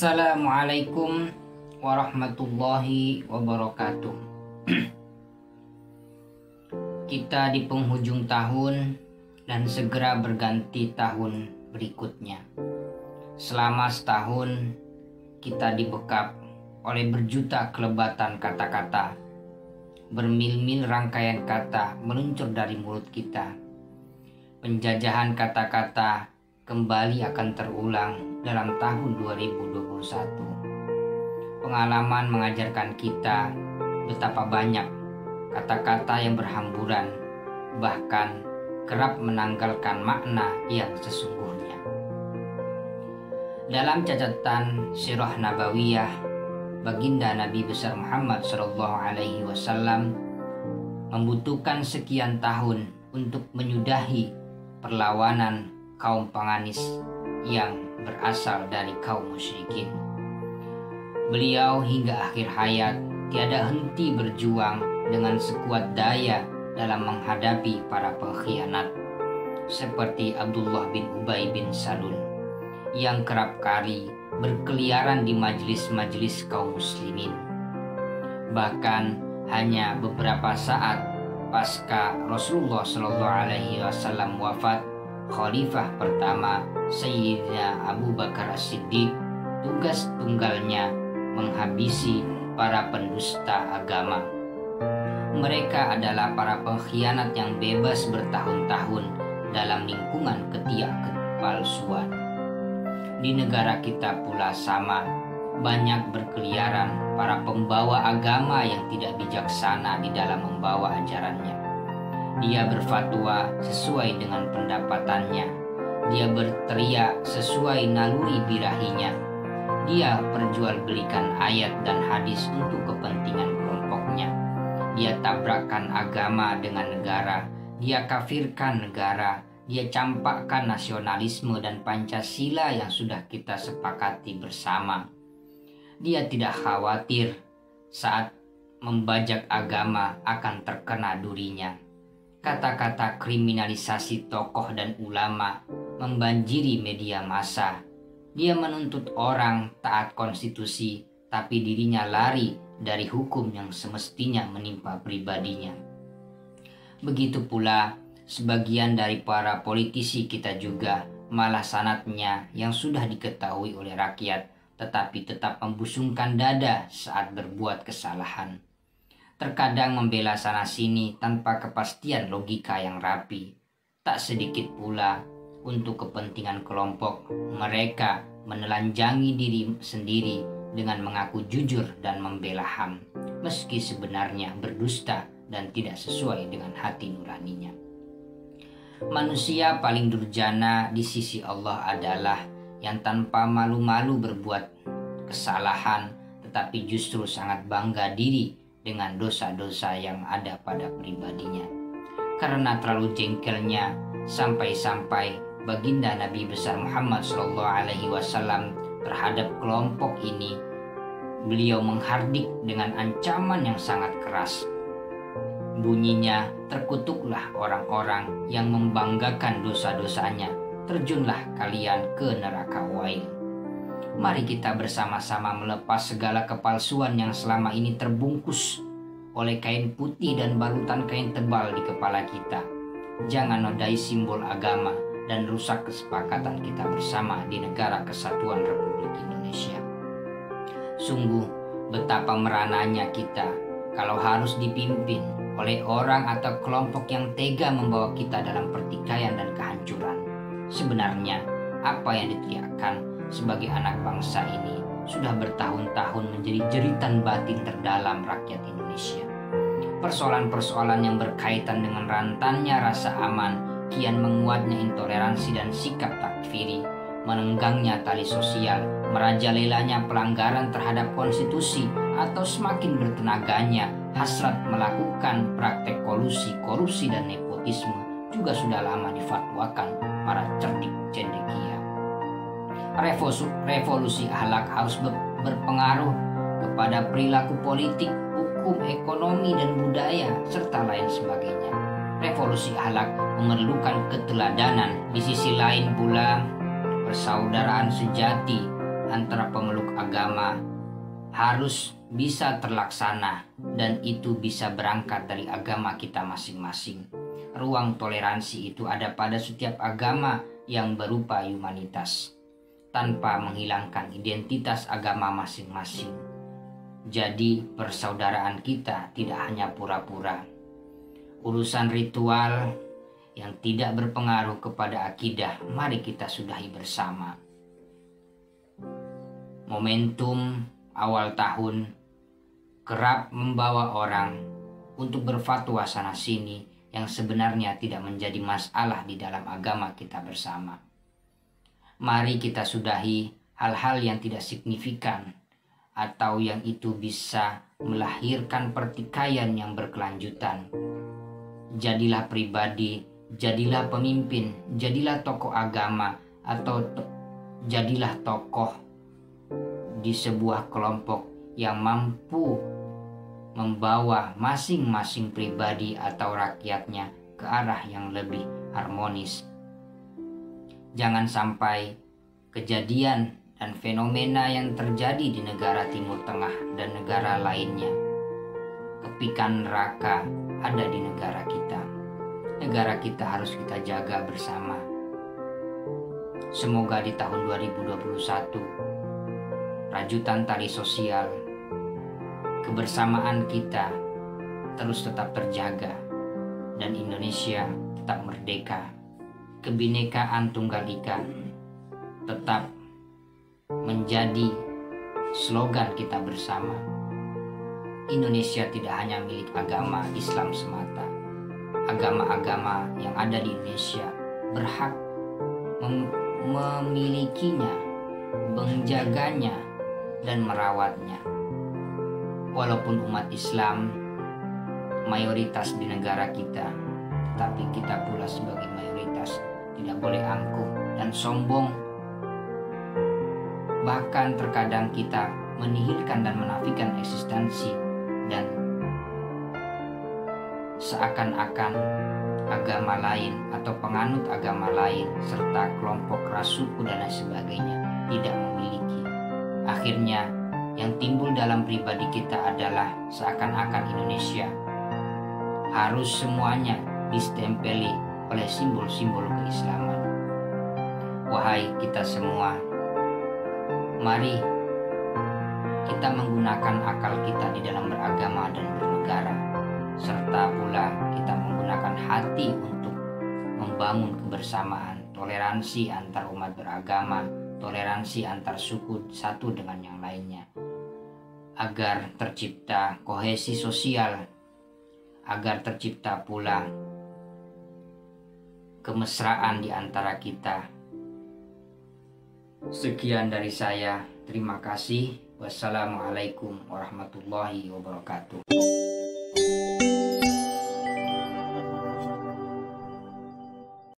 Assalamualaikum warahmatullahi wabarakatuh. Kita di penghujung tahun dan segera berganti tahun berikutnya. Selama setahun kita dibekap oleh berjuta kelebatan kata-kata. Bermil-mil rangkaian kata meluncur dari mulut kita. Penjajahan kata-kata kembali akan terulang dalam tahun 2021. Pengalaman mengajarkan kita betapa banyak kata-kata yang berhamburan, bahkan kerap menanggalkan makna yang sesungguhnya. Dalam catatan Sirah Nabawiyah, baginda Nabi besar Muhammad SAW membutuhkan sekian tahun untuk menyudahi perlawanan kaum penganis yang berasal dari kaum musyrikin. Beliau hingga akhir hayat tiada henti berjuang dengan sekuat daya dalam menghadapi para pengkhianat seperti Abdullah bin Ubay bin Salul yang kerap kali berkeliaran di majelis-majelis kaum muslimin. Bahkan hanya beberapa saat pasca Rasulullah SAW wafat, Khalifah pertama Sayyidina Abu Bakar As-Siddiq tugas tunggalnya menghabisi para pendusta agama. Mereka adalah para pengkhianat yang bebas bertahun-tahun dalam lingkungan ketiak kepalsuan. Di negara kita pula sama, banyak berkeliaran para pembawa agama yang tidak bijaksana di dalam membawa ajarannya. Dia berfatwa sesuai dengan pendapatannya. Dia berteriak sesuai naluri birahinya. Dia perjualbelikan ayat dan hadis untuk kepentingan kelompoknya. Dia tabrakkan agama dengan negara. Dia kafirkan negara. Dia campakkan nasionalisme dan Pancasila yang sudah kita sepakati bersama. Dia tidak khawatir saat membajak agama akan terkena durinya. Kata-kata kriminalisasi tokoh dan ulama membanjiri media massa. Dia menuntut orang taat konstitusi, tapi dirinya lari dari hukum yang semestinya menimpa pribadinya. Begitu pula sebagian dari para politisi kita juga, malah sanatnya yang sudah diketahui oleh rakyat, tetapi tetap membusungkan dada saat berbuat kesalahan. Terkadang membela sana-sini tanpa kepastian logika yang rapi. Tak sedikit pula untuk kepentingan kelompok, mereka menelanjangi diri sendiri dengan mengaku jujur dan membela HAM, meski sebenarnya berdusta dan tidak sesuai dengan hati nuraninya. Manusia paling durjana di sisi Allah adalah yang tanpa malu-malu berbuat kesalahan, tetapi justru sangat bangga diri dengan dosa-dosa yang ada pada pribadinya. Karena terlalu jengkelnya, sampai-sampai baginda Nabi besar Muhammad SAW terhadap kelompok ini, beliau menghardik dengan ancaman yang sangat keras. Bunyinya, terkutuklah orang-orang yang membanggakan dosa-dosanya, terjunlah kalian ke neraka wail. Mari kita bersama-sama melepas segala kepalsuan yang selama ini terbungkus oleh kain putih dan balutan kain tebal di kepala kita. Jangan nodai simbol agama dan rusak kesepakatan kita bersama di negara kesatuan Republik Indonesia. Sungguh betapa merananya kita kalau harus dipimpin oleh orang atau kelompok yang tega membawa kita dalam pertikaian dan kehancuran. Sebenarnya apa yang diteriakkan sebagai anak bangsa ini sudah bertahun-tahun menjadi jeritan batin terdalam rakyat Indonesia. Persoalan-persoalan yang berkaitan dengan rentannya rasa aman, kian menguatnya intoleransi dan sikap takfiri, menenggangnya tali sosial, merajalelanya pelanggaran terhadap konstitusi, atau semakin bertenaganya hasrat melakukan praktek kolusi, korupsi, dan nepotisme juga sudah lama difatwakan para cerdik cendekia. Revolusi akhlak harus berpengaruh kepada perilaku politik, hukum, ekonomi, dan budaya, serta lain sebagainya. Revolusi akhlak memerlukan keteladanan. Di sisi lain pula, persaudaraan sejati antara pemeluk agama harus bisa terlaksana, dan itu bisa berangkat dari agama kita masing-masing. Ruang toleransi itu ada pada setiap agama yang berupa humanitas, tanpa menghilangkan identitas agama masing-masing. Jadi persaudaraan kita tidak hanya pura-pura. Urusan ritual yang tidak berpengaruh kepada akidah, mari kita sudahi bersama. Momentum awal tahun kerap membawa orang untuk berfatwa sana sini yang sebenarnya tidak menjadi masalah di dalam agama kita bersama. Mari kita sudahi hal-hal yang tidak signifikan atau yang itu bisa melahirkan pertikaian yang berkelanjutan. Jadilah pribadi, jadilah pemimpin, jadilah tokoh agama, atau jadilah tokoh di sebuah kelompok yang mampu membawa masing-masing pribadi atau rakyatnya ke arah yang lebih harmonis. Jangan sampai kejadian dan fenomena yang terjadi di negara Timur Tengah dan negara lainnya, kepikan neraka, ada di negara kita. Negara kita harus kita jaga bersama. Semoga di tahun 2021 rajutan tali sosial, kebersamaan kita terus tetap terjaga, dan Indonesia tetap merdeka. Kebinekaan Tunggal Ika tetap menjadi slogan kita bersama. Indonesia tidak hanya milik agama Islam semata. Agama-agama yang ada di Indonesia berhak memilikinya, menjaganya, dan merawatnya. Walaupun umat Islam mayoritas di negara kita, tetapi kita pula sebagai mayoritas tidak boleh angkuh dan sombong. Bahkan terkadang kita menihilkan dan menafikan eksistensi dan seakan-akan agama lain atau penganut agama lain serta kelompok ras suku dan lain sebagainya tidak memiliki. Akhirnya yang timbul dalam pribadi kita adalah seakan-akan Indonesia harus semuanya distempeli oleh simbol-simbol keislaman. Wahai kita semua, mari kita menggunakan akal kita di dalam beragama dan bernegara, serta pula kita menggunakan hati untuk membangun kebersamaan, toleransi antar umat beragama, toleransi antar suku satu dengan yang lainnya, agar tercipta kohesi sosial, agar tercipta pula kemesraan di antara kita. Sekian dari saya. Terima kasih. Wassalamualaikum warahmatullahi wabarakatuh.